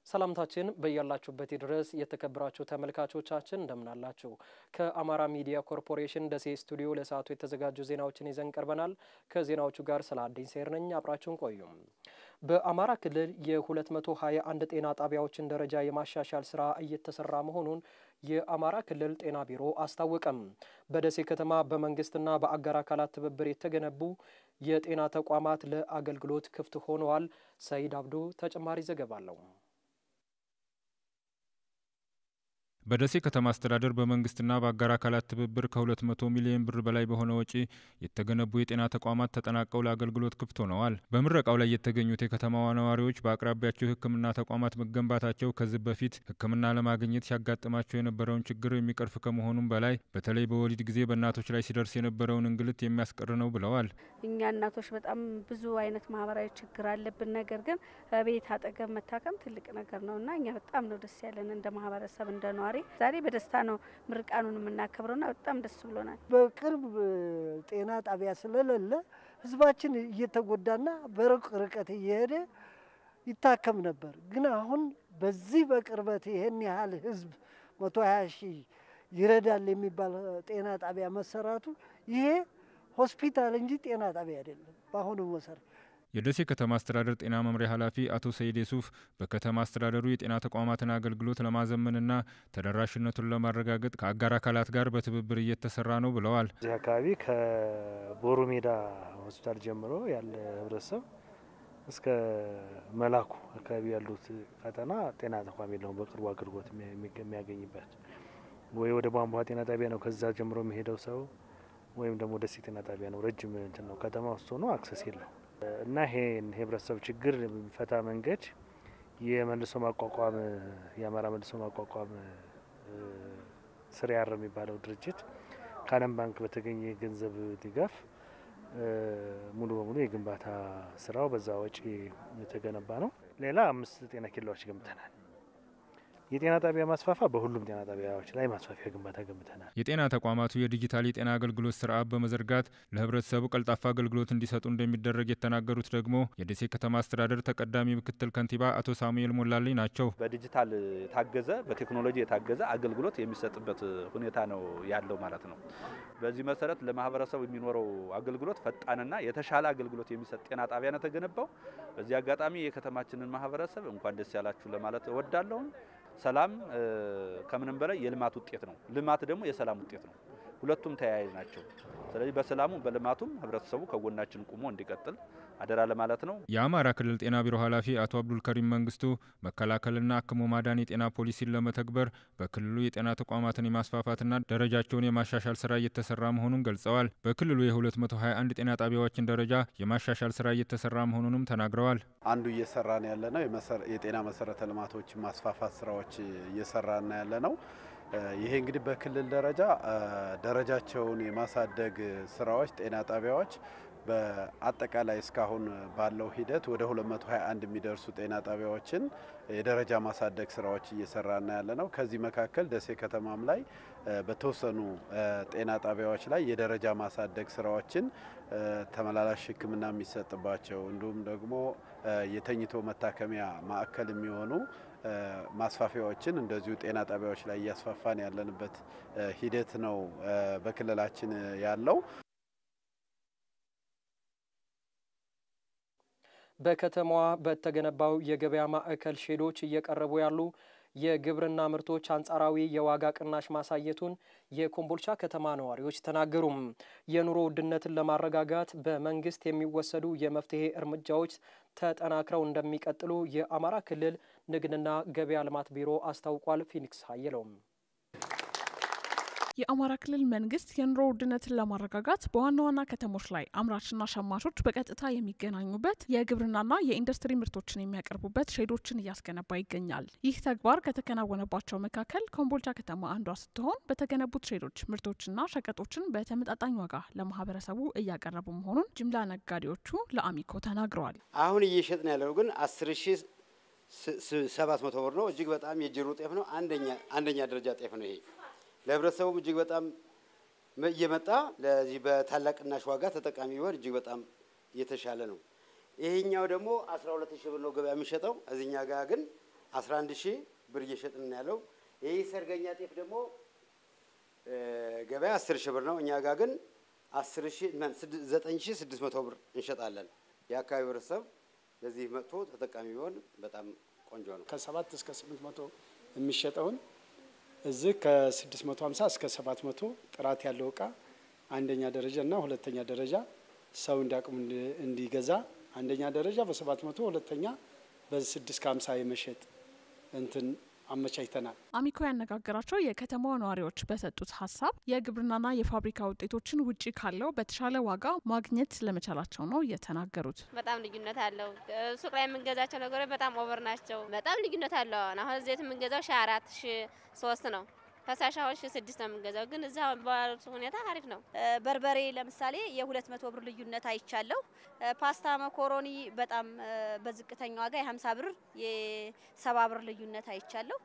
ሰላምታችን በያላችሁበት ድረስ የተከበራችሁ ተመልካቾቻችን እንደምን አላችሁ? ከአማራ ሚዲያ ኮርፖሬሽን ደሴ ስቱዲዮ ለሰዓቱ የተዘጋጁ ዜናዎችን ይዘን ቀርበናል። ከዜናዎቹ ጋር ሰላዲን ሴር ነኝ። አብራችሁን ቆዩ። በአማራ ክልል የ221 ጤና ጣቢያዎችን ደረጃ የማሻሻል ስራ እየተሰራ መሆኑን የአማራ ክልል ጤና ቢሮ አስታወቀም። በደሴ ከተማ በመንግስትና በአጋር አካላት ትብብር የተገነቡ የጤና ተቋማት ለአገልግሎት ክፍት ሆነዋል። ሰይድ አብዱ ተጨማሪ ዘገባ አለው። በደሴ ከተማ አስተዳደር በመንግስትና በአጋር አካላት ትብብር ከ200 ሚሊዮን ብር በላይ በሆነ ወጪ የተገነቡ የጤና ተቋማት ተጠናቀው ለአገልግሎት ክፍት ሆነዋል። በምረቃው ላይ የተገኙት የከተማዋ ነዋሪዎች በአቅራቢያቸው የሕክምና ተቋማት መገንባታቸው ከዚህ በፊት ሕክምና ለማግኘት ሲያጋጥማቸው የነበረውን ችግር የሚቀርፍ ከመሆኑም በላይ በተለይ በወሊድ ጊዜ በእናቶች ላይ ሲደርስ የነበረውን እንግልት የሚያስቀር ነው ብለዋል። እኛ እናቶች በጣም ብዙ አይነት ማህበራዊ ችግር አለብን። ነገር ግን ቤት አጠገብ መታከም ትልቅ ነገር ነውና እኛ በጣም ነው ደስ ያለን እንደ ማህበረሰብ እንደ ነዋሪ ዛሬ በደስታ ነው ምርቃኑን የምናከብረውና በጣም ደስ ብሎናል። በቅርብ ጤና ጣቢያ ስለሌለ ህዝባችን እየተጎዳና በሩቅ ርቀት እየሄደ ይታከም ነበር። ግን አሁን በዚህ በቅርበት ይሄን ያህል ህዝብ 120 ሺህ ይረዳል የሚባል ጤና ጣቢያ መሰራቱ ይሄ ሆስፒታል እንጂ ጤና ጣቢያ አይደለም። በአሁኑ መሰረት የደሴ ከተማ አስተዳደር ጤና መምሪያ ኃላፊ አቶ ሰይድ ሱፍ በከተማ አስተዳደሩ የጤና ተቋማትን አገልግሎት ለማዘመንና ተደራሽነቱን ለማረጋገጥ ከአጋር አካላት ጋር በትብብር እየተሰራ ነው ብለዋል። እዚህ አካባቢ ከቦሩ ሜዳ ሆስፒታል ጀምሮ ያለ ህብረተሰብ እስከ መላኩ አካባቢ ያሉት ቀጠና ጤና ተቋም የለውም በቅርቡ አገልግሎት የሚያገኝበት ወይ ወደ ቧንቧ ጤና ጣቢያ ነው ከዛ ጀምሮ የሚሄደው ሰው ወይም ደግሞ ደሴ ጤና ጣቢያ ነው። ረጅም እንትን ነው ከተማ ውስጥ ሆኖ አክሰስ የለው እና ይሄን ህብረተሰብ ችግር የሚፈታ መንገድ የመልሶ ማቋቋም የአማራ መልሶ ማቋቋም ስሪያር የሚባለው ድርጅት ከዓለም ባንክ በተገኘ ገንዘብ ድጋፍ ሙሉ በሙሉ የግንባታ ስራው በዛ ወጪ የተገነባ ነው። ሌላ 5 ጤና ኬላዎች ገንብተናል። የጤና ጣቢያ ማስፋፋ በሁሉም ጤና ጣቢያዎች ላይ ማስፋፊያ ግንባታ ገንብተናል። የጤና ተቋማቱ የዲጂታል የጤና አገልግሎት ስርዓት በመዘርጋት ለህብረተሰቡ ቀልጣፋ አገልግሎት እንዲሰጡ እንደሚደረግ የተናገሩት ደግሞ የደሴ ከተማ አስተዳደር ተቀዳሚ ምክትል ከንቲባ አቶ ሳሙኤል ሞላልኝ ናቸው። በዲጂታል የታገዘ በቴክኖሎጂ የታገዘ አገልግሎት የሚሰጥበት ሁኔታ ነው ያለው ማለት ነው። በዚህ መሰረት ለማህበረሰቡ የሚኖረው አገልግሎት ፈጣንና የተሻለ አገልግሎት የሚሰጥ ጤና ጣቢያ ነው ተገነባው። በዚህ አጋጣሚ የከተማችንን ማህበረሰብ እንኳን ደስ ያላችሁ ለማለት እወዳለሁ። ሰላም ከምንም በላይ የልማት ውጤት ነው። ልማት ደግሞ የሰላም ውጤት ነው። ሁለቱም ተያያዥ ናቸው። ስለዚህ በሰላሙ በልማቱም ህብረተሰቡ ከጎናችን ቆሞ እንዲቀጥል አደራ ለማለት ነው። የአማራ ክልል ጤና ቢሮ ኃላፊ አቶ አብዱል ከሪም መንግስቱ መከላከልና አክሞ ማዳን የጤና ፖሊሲን ለመተግበር በክልሉ የጤና ተቋማትን የማስፋፋትና ደረጃቸውን የማሻሻል ስራ እየተሰራ መሆኑን ገልጸዋል። በክልሉ የ221 ጤና ጣቢያዎችን ደረጃ የማሻሻል ስራ እየተሰራ መሆኑንም ተናግረዋል። አንዱ እየሰራን ያለነው የጤና መሰረተ ልማቶች ማስፋፋት ስራዎች እየሰራን ያለነው ይሄ እንግዲህ በክልል ደረጃ ደረጃቸውን የማሳደግ ስራዎች ጤና ጣቢያዎች በአጠቃላይ እስካሁን ባለው ሂደት ወደ 221 የሚደርሱ ጤና ጣቢያዎችን የደረጃ ማሳደግ ስራዎች እየሰራና ያለነው። ከዚህ መካከል ደሴ ከተማም ላይ በተወሰኑ ጤና ጣቢያዎች ላይ የደረጃ ማሳደግ ስራዎችን ተመላላሽ ሕክምና የሚሰጥባቸው እንዲሁም ደግሞ የተኝቶ መታከሚያ ማዕከል የሚሆኑ ማስፋፊያዎችን እንደዚሁ ጤና ጣቢያዎች ላይ እያስፋፋን ያለንበት ሂደት ነው በክልላችን ያለው። በከተማዋ በተገነባው የገበያ ማዕከል ሼዶች እየቀረቡ ያሉ የግብርና ምርቶች አንጻራዊ የዋጋ ቅናሽ ማሳየቱን የኮምቦልቻ ከተማ ነዋሪዎች ተናገሩም። የኑሮ ውድነትን ለማረጋጋት በመንግስት የሚወሰዱ የመፍትሄ እርምጃዎች ተጠናክረው እንደሚቀጥሉ የአማራ ክልል ንግድና ገበያ ልማት ቢሮ አስታውቋል። ፊኒክስ ሀየሎም የአማራ ክልል መንግስት የኑሮ ውድነትን ለማረጋጋት በዋና ዋና ከተሞች ላይ አምራችና ሸማቾች በቀጥታ የሚገናኙበት የግብርናና የኢንዱስትሪ ምርቶችን የሚያቀርቡበት ሼዶችን እያስገነባ ይገኛል። ይህ ተግባር ከተከናወነባቸው መካከል ኮምቦልቻ ከተማ አንዷ ስትሆን በተገነቡት ሼዶች ምርቶችና ሸቀጦችን በተመጣጣኝ ዋጋ ለማህበረሰቡ እያቀረቡ መሆኑን ጅምላ ነጋዴዎቹ ለአሚኮ ተናግረዋል። አሁን እየሸጥን ያለው ግን 10700 ብር ነው። እጅግ በጣም የጅሩ ጤፍ ነው። አንደኛ ደረጃ ጤፍ ነው። ይሄ ለህብረተሰቡ እጅግ በጣም እየመጣ ለዚህ በታላቅናሽ ዋጋ ተጠቃሚ ቢሆን እጅግ በጣም የተሻለ ነው። ይሄኛው ደግሞ 12000 ብር ነው ገበያ የሚሸጠው። እዚህኛ ጋር ግን 11000 ብር እየሸጥን ያለው። ይሄ ሰርገኛ ጤፍ ደግሞ ገበያ 10000 ብር ነው። እኛ ጋር ግን 9600 ብር እንሸጣለን። የአካባቢው ህብረተሰብ ለዚህ መጥቶ ተጠቃሚ ቢሆን በጣም ቆንጆ ነው። ከ7 እስከ 800 የሚሸጠውን እዚህ ከ650 እስከ 700 ጥራት ያለው እቃ አንደኛ ደረጃ እና ሁለተኛ ደረጃ ሰው እንዲያቅሙ እንዲገዛ አንደኛ ደረጃ በ700 ሁለተኛ በ650 የመሸጥ እንትን አመቻችተናል። አሚኮ ያነጋገራቸው የከተማዋ ነዋሪዎች በሰጡት ሀሳብ የግብርናና የፋብሪካ ውጤቶችን ውጪ ካለው በተሻለ ዋጋ ማግኘት ለመቻላቸው ነው የተናገሩት። በጣም ልዩነት አለው። ሱቅ ላይ የምንገዛቸው ነገሮች በጣም ኦቨር ናቸው። በጣም ልዩነት አለው። አሁን ዘይት የምንገዛው 4,300 ነው። ፈሳሻዎች 6 ነው የምንገዛው። ግን እዛ ባሉት ሁኔታ አሪፍ ነው። በርበሬ ለምሳሌ የ200 ብር ልዩነት አይቻለሁ። ፓስታ መኮሮኒ በጣም በዝቅተኛ ዋጋ የ50 ብር የ70 ብር ልዩነት አይቻለሁ።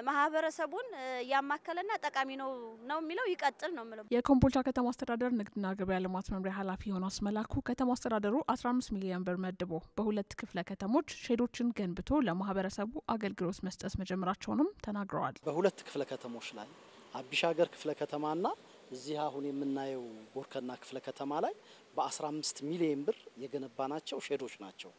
ማህበረሰቡን ያማከለና ጠቃሚ ነው የሚለው ይቀጥል ነው የሚለው። የኮምቦልቻ ከተማ አስተዳደር ንግድና ገበያ ልማት መምሪያ ኃላፊ ሆነው አስመላኩ ከተማ አስተዳደሩ 15 ሚሊዮን ብር መድቦ በሁለት ክፍለ ከተሞች ሼዶችን ገንብቶ ለማህበረሰቡ አገልግሎት መስጠት መጀመራቸውንም ተናግረዋል። በሁለት ክፍለ ከተሞች ላይ አቢሻገር ክፍለ ከተማና እዚህ አሁን የምናየው ቦርከና ክፍለ ከተማ ላይ በ15 ሚሊዮን ብር የገነባናቸው ሼዶች ናቸው።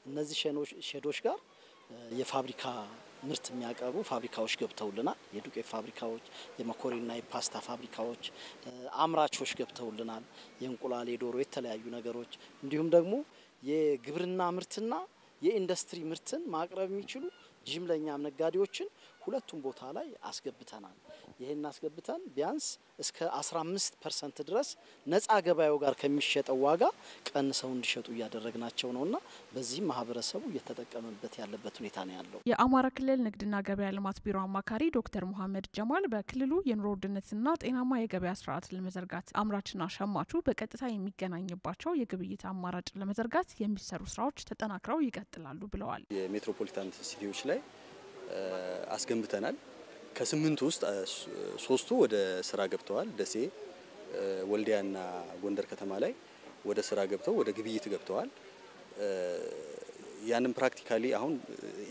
እነዚህ ሼዶች ጋር የፋብሪካ ምርት የሚያቀርቡ ፋብሪካዎች ገብተውልናል። የዱቄት ፋብሪካዎች፣ የመኮሪና የፓስታ ፋብሪካዎች፣ አምራቾች ገብተውልናል። የእንቁላል፣ የዶሮ፣ የተለያዩ ነገሮች እንዲሁም ደግሞ የግብርና ምርትና የኢንዱስትሪ ምርትን ማቅረብ የሚችሉ ጅምለኛም ነጋዴዎችን ሁለቱም ቦታ ላይ አስገብተናል። ይሄን አስገብተን ቢያንስ እስከ 15% ድረስ ነፃ ገበያው ጋር ከሚሸጠው ዋጋ ቀንሰው እንዲሸጡ እያደረግናቸው ነውና በዚህም ማህበረሰቡ እየተጠቀመበት ያለበት ሁኔታ ነው ያለው። የአማራ ክልል ንግድና ገበያ ልማት ቢሮ አማካሪ ዶክተር መሐመድ ጀማል በክልሉ የኑሮ ውድነትና ጤናማ የገበያ ስርዓት ለመዘርጋት አምራችና ሸማቹ በቀጥታ የሚገናኝባቸው የግብይት አማራጭ ለመዘርጋት የሚሰሩ ስራዎች ተጠናክረው ይቀጥላሉ ብለዋል። የሜትሮፖሊታን ሲቲዎች ላይ አስገንብተናል። ከ8 ውስጥ 3ቱ ወደ ስራ ገብተዋል። ደሴ፣ ወልዲያና ጎንደር ከተማ ላይ ወደ ስራ ገብተው ወደ ግብይት ገብተዋል። ያንን ፕራክቲካሊ አሁን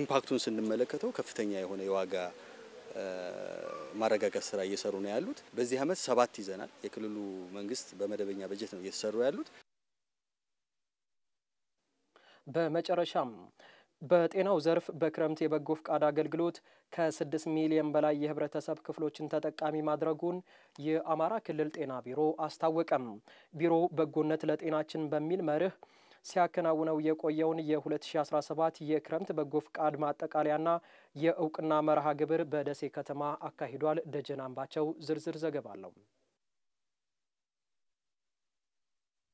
ኢምፓክቱን ስንመለከተው ከፍተኛ የሆነ የዋጋ ማረጋጋት ስራ እየሰሩ ነው ያሉት። በዚህ አመት 7 ይዘናል። የክልሉ መንግስት በመደበኛ በጀት ነው እየተሰሩ ያሉት። በመጨረሻም በጤናው ዘርፍ በክረምት የበጎ ፍቃድ አገልግሎት ከ6 ሚሊዮን በላይ የህብረተሰብ ክፍሎችን ተጠቃሚ ማድረጉን የአማራ ክልል ጤና ቢሮ አስታወቀም። ቢሮው በጎነት ለጤናችን በሚል መርህ ሲያከናውነው የቆየውን የ2017 የክረምት በጎ ፍቃድ ማጠቃለያና የእውቅና መርሃ ግብር በደሴ ከተማ አካሂዷል። ደጀን አምባቸው ዝርዝር ዘገባ አለው።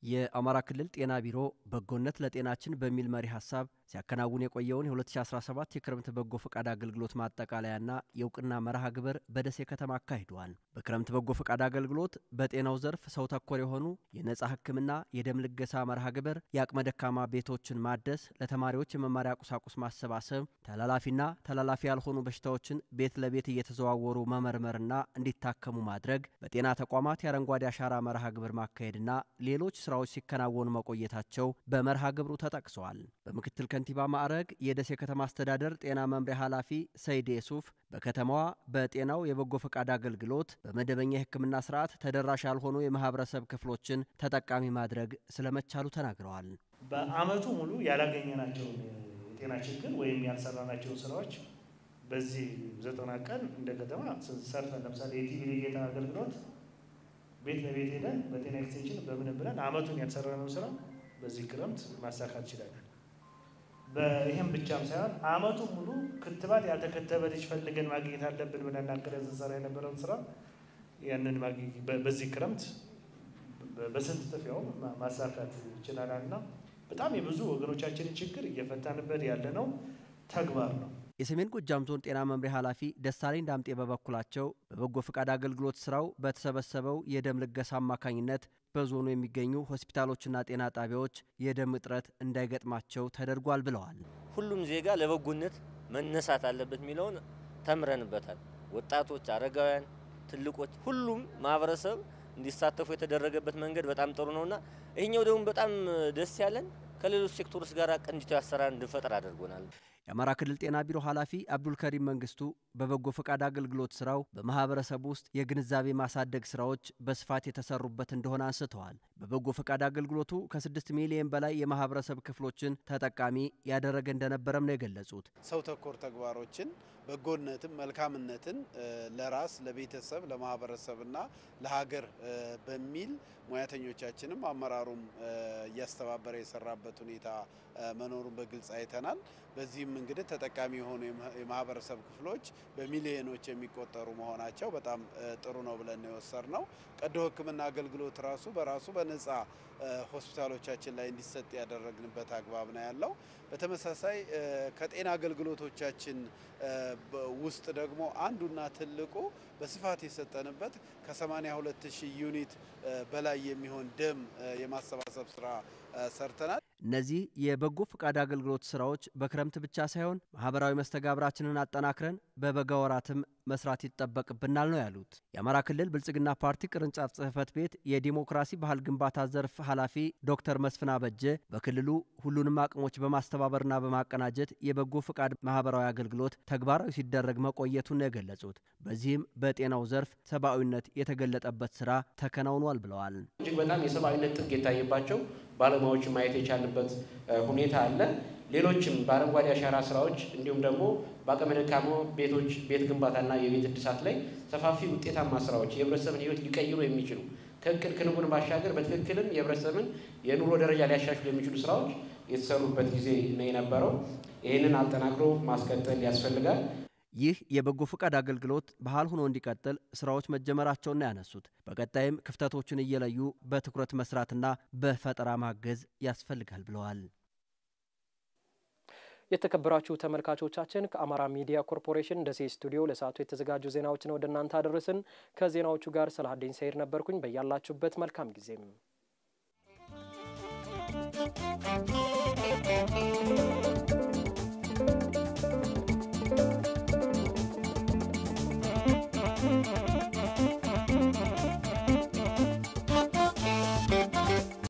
የአማራ ክልል ጤና ቢሮ በጎነት ለጤናችን በሚል መሪ ሀሳብ ሲያከናውን የቆየውን የ2017 የክረምት በጎ ፈቃድ አገልግሎት ማጠቃለያና የእውቅና መርሃ ግብር በደሴ ከተማ አካሂዷል። በክረምት በጎ ፈቃድ አገልግሎት በጤናው ዘርፍ ሰው ተኮር የሆኑ የነጻ ሕክምና፣ የደም ልገሳ መርሃ ግብር፣ የአቅመ ደካማ ቤቶችን ማደስ፣ ለተማሪዎች የመማሪያ ቁሳቁስ ማሰባሰብ፣ ተላላፊና ተላላፊ ያልሆኑ በሽታዎችን ቤት ለቤት እየተዘዋወሩ መመርመርና እንዲታከሙ ማድረግ፣ በጤና ተቋማት የአረንጓዴ አሻራ መርሃ ግብር ማካሄድና ሌሎች ስራዎች ሲከናወኑ መቆየታቸው በመርሃ ግብሩ ተጠቅሰዋል። በምክትል ከንቲባ ማዕረግ የደሴ ከተማ አስተዳደር ጤና መምሪያ ኃላፊ ሰይድ የሱፍ በከተማዋ በጤናው የበጎ ፈቃድ አገልግሎት በመደበኛ የሕክምና ስርዓት ተደራሽ ያልሆኑ የማህበረሰብ ክፍሎችን ተጠቃሚ ማድረግ ስለመቻሉ ተናግረዋል። በአመቱ ሙሉ ያላገኘናቸውን የጤና ችግር ወይም ያልሰራናቸውን ስራዎች በዚህ 90 ቀን እንደ ከተማ ሰርተን ለምሳሌ የቲቪ ሊጌታ አገልግሎት ቤት ለቤት ሄደን በጤና ኤክስቴንሽን በምን ብለን አመቱን ያልሰራነው ስራ በዚህ ክረምት ማሳካት ይችላል። በይሄም ብቻም ሳይሆን አመቱ ሙሉ ክትባት ያልተከተበ ልጅ ፈልገን ማግኘት አለብን ብለን አቅደን ስንሰራ የነበረውን ስራ ያንን በዚህ ክረምት በስንት እጥፍ ያው ማሳካት ይችላልና በጣም የብዙ ወገኖቻችንን ችግር እየፈታንበት ያለነው ተግባር ነው። የሰሜን ጎጃም ዞን ጤና መምሪያ ኃላፊ ደሳለኝ ዳምጤ በበኩላቸው በበጎ ፈቃድ አገልግሎት ስራው በተሰበሰበው የደም ልገሳ አማካኝነት በዞኑ የሚገኙ ሆስፒታሎችና ጤና ጣቢያዎች የደም እጥረት እንዳይገጥማቸው ተደርጓል ብለዋል። ሁሉም ዜጋ ለበጎነት መነሳት አለበት የሚለውን ተምረንበታል። ወጣቶች፣ አረጋውያን፣ ትልቆች ሁሉም ማህበረሰብ እንዲሳተፉ የተደረገበት መንገድ በጣም ጥሩ ነውና ይሄኛው ደግሞ በጣም ደስ ያለን ከሌሎች ሴክተሮች ጋር ቅንጅታዊ አሰራር እንድንፈጥር አድርጎናል። የአማራ ክልል ጤና ቢሮ ኃላፊ አብዱልከሪም መንግስቱ በበጎ ፈቃድ አገልግሎት ስራው በማህበረሰቡ ውስጥ የግንዛቤ ማሳደግ ስራዎች በስፋት የተሰሩበት እንደሆነ አንስተዋል። በበጎ ፈቃድ አገልግሎቱ ከ6 ሚሊዮን በላይ የማህበረሰብ ክፍሎችን ተጠቃሚ ያደረገ እንደነበረም ነው የገለጹት። ሰው ተኮር ተግባሮችን በጎነትን መልካምነትን ለራስ ለቤተሰብ ለማህበረሰብና ለሀገር በሚል ሙያተኞቻችንም አመራሩም እያስተባበረ የሰራበት ሁኔታ መኖሩን በግልጽ አይተናል። በዚህም እንግዲህ ተጠቃሚ የሆኑ የማህበረሰብ ክፍሎች በሚሊዮኖች የሚቆጠሩ መሆናቸው በጣም ጥሩ ነው ብለን ነው የወሰድነው። ቀዶ ሕክምና አገልግሎት በራሱ በነጻ ሆስፒታሎቻችን ላይ እንዲሰጥ ያደረግንበት አግባብ ነው ያለው። በተመሳሳይ ከጤና አገልግሎቶቻችን ውስጥ ደግሞ አንዱና ትልቁ በስፋት የሰጠንበት ከ82,000 ዩኒት በላይ የሚሆን ደም የማሰባሰብ ስራ ሰርተናል። እነዚህ የበጎ ፈቃድ አገልግሎት ስራዎች በክረምት ብቻ ሳይሆን ማህበራዊ መስተጋብራችንን አጠናክረን በበጋ ወራትም መስራት ይጠበቅብናል ነው ያሉት። የአማራ ክልል ብልጽግና ፓርቲ ቅርንጫፍ ጽህፈት ቤት የዲሞክራሲ ባህል ግንባታ ዘርፍ ኃላፊ ዶክተር መስፍን አበጀ በክልሉ ሁሉንም አቅሞች በማስተባበርና በማቀናጀት የበጎ ፈቃድ ማህበራዊ አገልግሎት ተግባራዊ ሲደረግ መቆየቱን ነው የገለጹት። በዚህም በጤናው ዘርፍ ሰብአዊነት የተገለጠበት ስራ ተከናውኗል ብለዋል። እጅግ በጣም የሰብአዊነት ጥግ የታየባቸው ባለሙያዎች ማየት የቻልንበት ሁኔታ አለ። ሌሎችም በአረንጓዴ አሻራ ስራዎች እንዲሁም ደግሞ በአቅመ ደካማ ቤቶች ቤት ግንባታና የቤት እድሳት ላይ ሰፋፊ ውጤታማ ስራዎች የህብረተሰብን ህይወት ሊቀይሩ የሚችሉ ከእቅድ ክንውን ባሻገር በትክክልም የህብረተሰብን የኑሮ ደረጃ ሊያሻሽሉ የሚችሉ ስራዎች የተሰሩበት ጊዜ ነው የነበረው። ይህንን አጠናክሮ ማስቀጠል ያስፈልጋል። ይህ የበጎ ፈቃድ አገልግሎት ባህል ሆኖ እንዲቀጥል ስራዎች መጀመራቸውን ያነሱት በቀጣይም ክፍተቶችን እየለዩ በትኩረት መስራትና በፈጠራ ማገዝ ያስፈልጋል ብለዋል። የተከበራችሁ ተመልካቾቻችን ከአማራ ሚዲያ ኮርፖሬሽን ደሴ ስቱዲዮ ለሰዓቱ የተዘጋጁ ዜናዎችን ወደ እናንተ አደረስን። ከዜናዎቹ ጋር ሰላሀዲን ሰይድ ነበርኩኝ። በያላችሁበት መልካም ጊዜም